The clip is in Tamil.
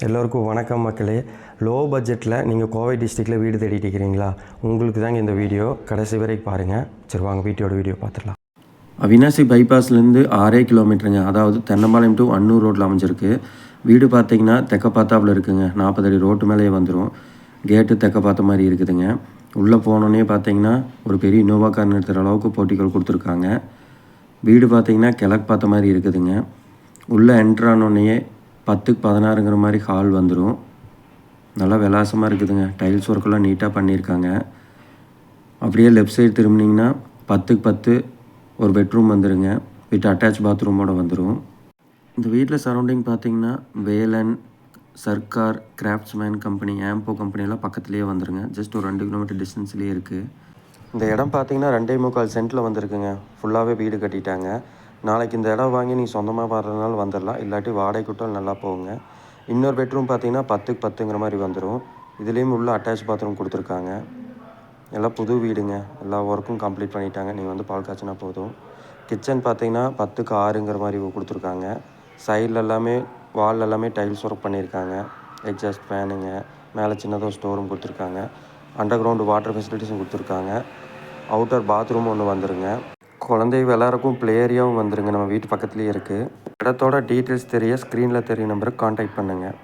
எல்லோருக்கும் வணக்கம் மக்களே. லோ பட்ஜெட்டில் நீங்கள் கோவை டிஸ்ட்ரிக்டில் வீடு தேடிட்டு இருக்கிறீங்களா? உங்களுக்கு தாங்க இந்த வீடியோ. கடைசி வரைக்கும் பாருங்கள். சரி வாங்க வீடியோ பார்த்துடலாம். அவினாசி பைபாஸ்லேருந்து 6 கிலோமீட்டருங்க. அதாவது தென்னம்பாளையம் டு அன்னூர் ரோட்டில் அமைஞ்சிருக்கு. வீடு பார்த்தீங்கன்னா தெற்க பார்த்தாப்புல இருக்குங்க. 40 அடி ரோட்டு மேலேயே வந்துடும். கேட்டு தெற்க பார்த்த மாதிரி இருக்குதுங்க. உள்ளே போனோன்னே பார்த்தீங்கன்னா ஒரு பெரிய இனோவா கார் நிறுத்துகிற அளவுக்கு போர்ட்டிகோல் கொடுத்துருக்காங்க. வீடு பார்த்தீங்கன்னா கிழக்கு பார்த்த மாதிரி இருக்குதுங்க. உள்ளே என்ட்ரானோடனேயே 10க்கு 16ங்கிற மாதிரி ஹால் வந்துடும். நல்லா விலாசமாக இருக்குதுங்க. டைல்ஸ் ஒர்க்கெல்லாம் நீட்டாக பண்ணியிருக்காங்க. அப்படியே லெஃப்ட் சைடு திரும்பினீங்கன்னா 10க்கு 10 ஒரு பெட்ரூம் வந்துடுங்க. வித் அட்டாச் பாத்ரூமோடு வந்துடும். இந்த வீட்டில் சரௌண்டிங் பார்த்தீங்கன்னா வேலன், சர்க்கார், கிராஃப்ட்ஸ்மேன் கம்பெனி, ஆம்போ கம்பெனியெல்லாம் பக்கத்துலேயே வந்துடுங்க. ஜஸ்ட் ஒரு 2 கிலோமீட்டர் டிஸ்டன்ஸ்லேயே இருக்குது. இந்த இடம் பார்த்தீங்கன்னா 2.25 சென்ட்டில் வந்துருக்குங்க. ஃபுல்லாகவே வீடு கட்டிட்டாங்க. நாளைக்கு இந்த இடம் வாங்கி நீங்கள் சொந்தமாக வர்றதுனால வந்துடலாம். இல்லாட்டி வாடகை கூட்டம் நல்லா போகுங்க. இன்னொரு பெட்ரூம் பார்த்தீங்கன்னா 10க்கு 10ங்கிற மாதிரி வந்துடும். இதுலேயும் உள்ள அட்டாச் பாத்ரூம் கொடுத்துருக்காங்க. எல்லாம் புது வீடுங்க. எல்லா ஒர்க்கும் கம்ப்ளீட் பண்ணிட்டாங்க. நீங்கள் வந்து பால் காய்ச்சினா போதும். கிச்சன் பார்த்தீங்கன்னா 10க்கு 6ங்கிற மாதிரி கொடுத்துருக்காங்க. சைடில் எல்லாமே வால் எல்லாமே டைல்ஸ் ஒர்க் பண்ணியிருக்காங்க. எக்ஸாஸ்ட் ஃபேனுங்க. மேலே சின்னதாக ஸ்டோரும் கொடுத்துருக்காங்க. அண்டர் கிரவுண்டு வாட்டர் ஃபெசிலிட்டிஸும் கொடுத்துருக்காங்க. அவுட்டர் பாத்ரூம் ஒன்று வந்துருங்க. குழந்தை விளையாடுறக்கும் ப்ளே ஏரியாவும் வந்துருங்க. நம்ம வீட்டு பக்கத்துலேயே இருக்குது. இடத்தோட டீட்டெயில்ஸ் தெரிய ஸ்க்ரீனில் தெரிய நம்பருக்கு கான்டாக்ட் பண்ணுங்கள்.